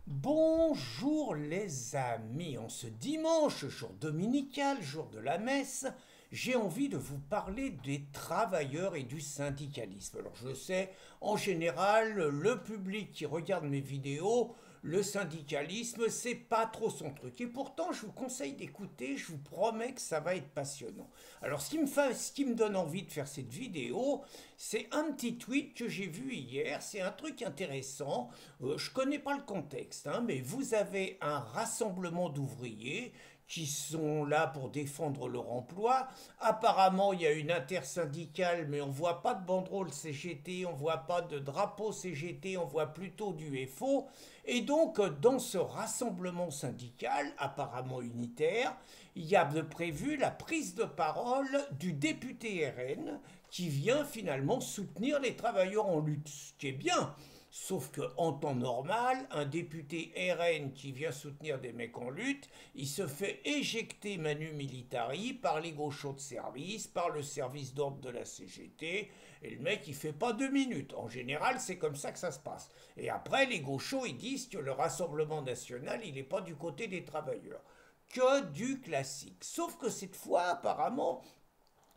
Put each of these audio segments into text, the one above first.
Bonjour les amis, en ce dimanche, jour dominical, jour de la messe, j'ai envie de vous parler des travailleurs et du syndicalisme. Alors je sais, en général, le public qui regarde mes vidéos, le syndicalisme, c'est pas trop son truc. Et pourtant, je vous conseille d'écouter, je vous promets que ça va être passionnant. Alors ce qui me donne envie de faire cette vidéo, c'est un petit tweet que j'ai vu hier, c'est un truc intéressant. Je connais pas le contexte, hein, mais vous avez un rassemblement d'ouvriers qui sont là pour défendre leur emploi. Apparemment, il y a une intersyndicale, mais on voit pas de banderole CGT, on voit pas de drapeau CGT, on voit plutôt du FO. Et donc, dans ce rassemblement syndical, apparemment unitaire, il y a de prévu la prise de parole du député RN qui vient finalement soutenir les travailleurs en lutte, ce qui est bien. Sauf qu'en temps normal, un député RN qui vient soutenir des mecs en lutte, il se fait éjecter manu militari par les gauchos de service, par le service d'ordre de la CGT, et le mec il fait pas 2 minutes. En général, c'est comme ça que ça se passe. Et après, les gauchos ils disent que le Rassemblement national il n'est pas du côté des travailleurs. Que du classique. Sauf que cette fois, apparemment,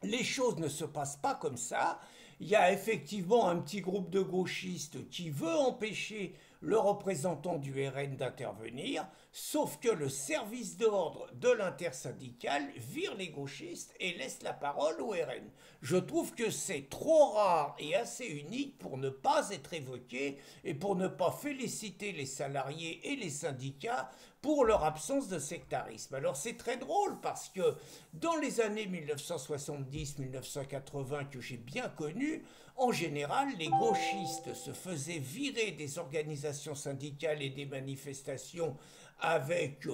les choses ne se passent pas comme ça. Il y a effectivement un petit groupe de gauchistes qui veut empêcher le représentant du RN d'intervenir, sauf que le service d'ordre de l'intersyndicale vire les gauchistes et laisse la parole au RN. Je trouve que c'est trop rare et assez unique pour ne pas être évoqué et pour ne pas féliciter les salariés et les syndicats pour leur absence de sectarisme. Alors c'est très drôle parce que dans les années 1970-1980 que j'ai bien connues, en général, les gauchistes se faisaient virer des organisations syndicales et des manifestations avec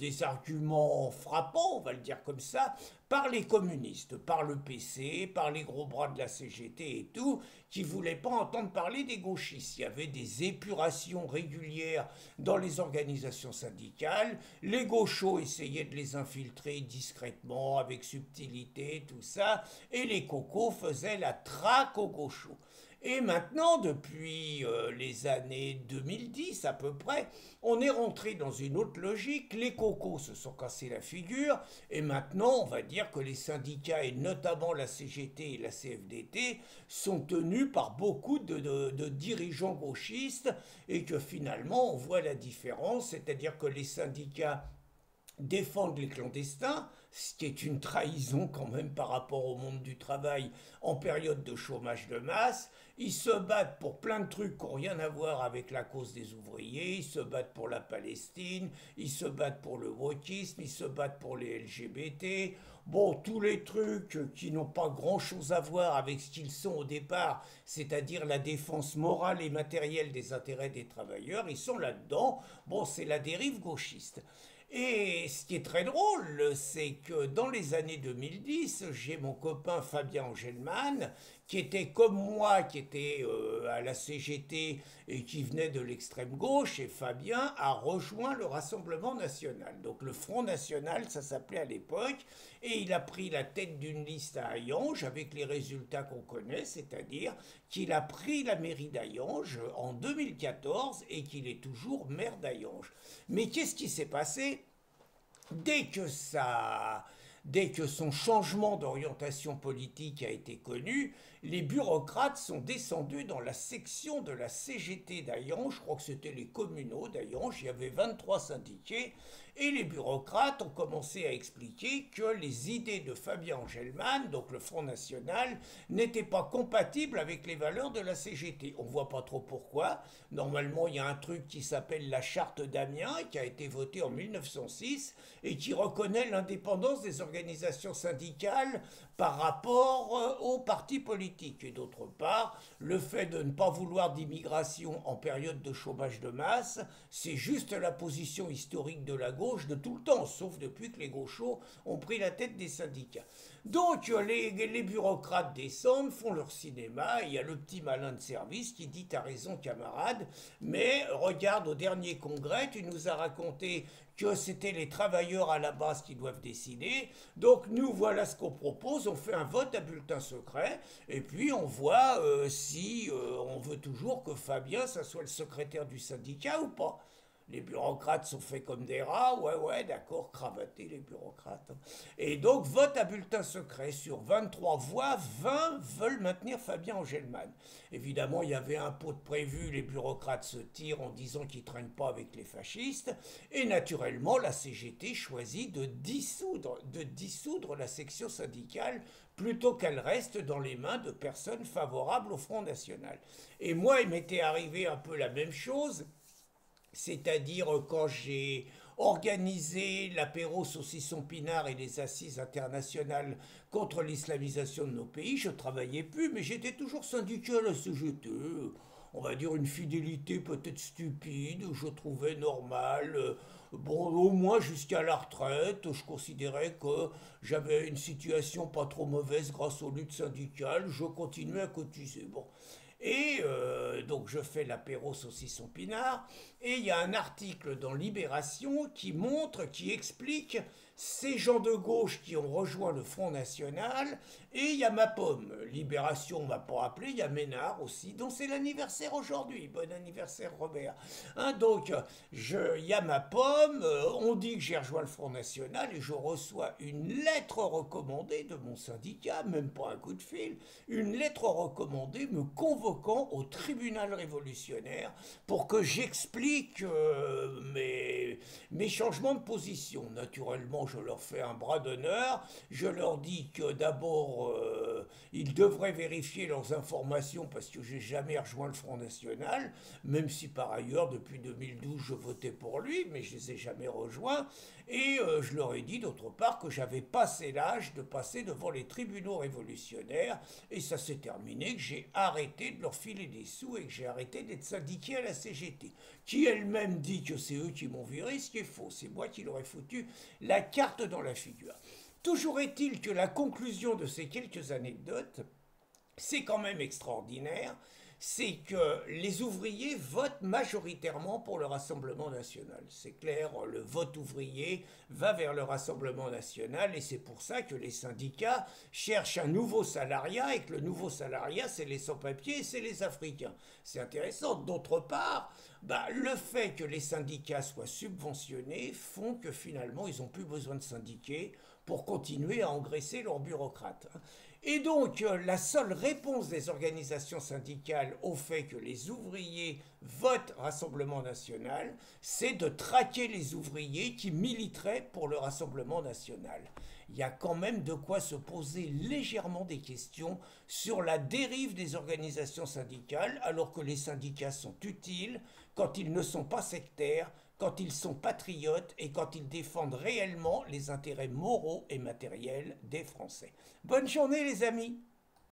des arguments frappants, on va le dire comme ça, par les communistes, par le PC, par les gros bras de la CGT et tout, qui ne voulaient pas entendre parler des gauchistes. Il y avait des épurations régulières dans les organisations syndicales. Les gauchos essayaient de les infiltrer discrètement, avec subtilité, tout ça, et les cocos faisaient la traque aux gauchos. Et maintenant, depuis les années 2010 à peu près, on est rentré dans une autre logique. Les cocos se sont cassés la figure et maintenant, on va dire que les syndicats et notamment la CGT et la CFDT sont tenus par beaucoup de dirigeants gauchistes et que finalement, on voit la différence, c'est-à-dire que les syndicats défendent les clandestins, ce qui est une trahison quand même par rapport au monde du travail en période de chômage de masse. Ils se battent pour plein de trucs qui n'ont rien à voir avec la cause des ouvriers, ils se battent pour la Palestine, ils se battent pour le wokisme, ils se battent pour les LGBT. Bon, tous les trucs qui n'ont pas grand-chose à voir avec ce qu'ils sont au départ, c'est-à-dire la défense morale et matérielle des intérêts des travailleurs, ils sont là-dedans. Bon, c'est la dérive gauchiste. Et ce qui est très drôle, c'est que dans les années 2010, j'ai mon copain Fabien Angelman, qui était comme moi, qui était à la CGT et qui venait de l'extrême gauche, et Fabien a rejoint le Rassemblement national. Donc le Front national, ça s'appelait à l'époque, et il a pris la tête d'une liste à Hayange avec les résultats qu'on connaît, c'est-à-dire qu'il a pris la mairie d'Hayange en 2014 et qu'il est toujours maire d'Hayange. Mais qu'est-ce qui s'est passé dès que ça, dès que son changement d'orientation politique a été connu, les bureaucrates sont descendus dans la section de la CGT d'Hayange, je crois que c'était les communaux d'Hayange, il y avait 23 syndiqués, et les bureaucrates ont commencé à expliquer que les idées de Fabien Angelman, donc le Front National, n'étaient pas compatibles avec les valeurs de la CGT. On ne voit pas trop pourquoi. Normalement, il y a un truc qui s'appelle la Charte d'Amiens, qui a été votée en 1906, et qui reconnaît l'indépendance des organisations syndicales par rapport aux partis politiques. Et d'autre part, le fait de ne pas vouloir d'immigration en période de chômage de masse, c'est juste la position historique de la gauche de tout le temps, sauf depuis que les gauchos ont pris la tête des syndicats. Donc les bureaucrates descendent, font leur cinéma, et il y a le petit malin de service qui dit t'as raison camarade, mais regarde au dernier congrès, tu nous as raconté que c'était les travailleurs à la base qui doivent décider, donc nous voilà ce qu'on propose, on fait un vote à bulletin secret, et puis on voit si on veut toujours que Fabien ça soit le secrétaire du syndicat ou pas. Les bureaucrates sont faits comme des rats, ouais, ouais, d'accord, cravatés les bureaucrates. Et donc, vote à bulletin secret. Sur 23 voix, 20 veulent maintenir Fabien Engelmann. Évidemment, il y avait un pot de prévu, les bureaucrates se tirent en disant qu'ils ne traînent pas avec les fascistes. Et naturellement, la CGT choisit de dissoudre la section syndicale plutôt qu'elle reste dans les mains de personnes favorables au Front National. Et moi, il m'était arrivé un peu la même chose, c'est-à-dire quand j'ai organisé l'apéro saucisson pinard et les assises internationales contre l'islamisation de nos pays, je travaillais plus, mais j'étais toujours syndicat à la CGT. On va dire une fidélité peut-être stupide, je trouvais normal. Bon, au moins jusqu'à la retraite, je considérais que j'avais une situation pas trop mauvaise grâce aux luttes syndicales, je continuais à cotiser. Bon. Et donc je fais l'apéro saucisson pinard, et il y a un article dans Libération qui montre, qui explique ces gens de gauche qui ont rejoint le Front National, et il y a ma pomme. Libération, on ne va pas rappeler, il y a Ménard aussi, dont c'est l'anniversaire aujourd'hui. Bon anniversaire Robert. Hein, donc, il y a ma pomme, on dit que j'ai rejoint le Front National, et je reçois une lettre recommandée de mon syndicat, même pas un coup de fil, une lettre recommandée me convoquant au tribunal révolutionnaire pour que j'explique mes changements de position. Naturellement, je leur fais un bras d'honneur. Je leur dis que d'abord, ils devraient vérifier leurs informations parce que j'ai jamais rejoint le Front National, même si par ailleurs, depuis 2012, je votais pour lui, mais je les ai jamais rejoints. Et je leur ai dit d'autre part que j'avais passé l'âge de passer devant les tribunaux révolutionnaires, et ça s'est terminé que j'ai arrêté de leur filer des sous et que j'ai arrêté d'être syndiqué à la CGT, qui elle-même dit que c'est eux qui m'ont viré, ce qui est faux, c'est moi qui leur ai foutu la carte dans la figure. Toujours est-il que la conclusion de ces quelques anecdotes, c'est quand même extraordinaire, c'est que les ouvriers votent majoritairement pour le Rassemblement national. C'est clair, le vote ouvrier va vers le Rassemblement national, et c'est pour ça que les syndicats cherchent un nouveau salariat, et que le nouveau salariat, c'est les sans-papiers et c'est les Africains. C'est intéressant. D'autre part, le fait que les syndicats soient subventionnés font que finalement, ils n'ont plus besoin de syndiquer pour continuer à engraisser leurs bureaucrates. Et donc, la seule réponse des organisations syndicales au fait que les ouvriers votent Rassemblement national, c'est de traquer les ouvriers qui militeraient pour le Rassemblement national. Il y a quand même de quoi se poser légèrement des questions sur la dérive des organisations syndicales, alors que les syndicats sont utiles quand ils ne sont pas sectaires, quand ils sont patriotes et quand ils défendent réellement les intérêts moraux et matériels des Français. Bonne journée les amis!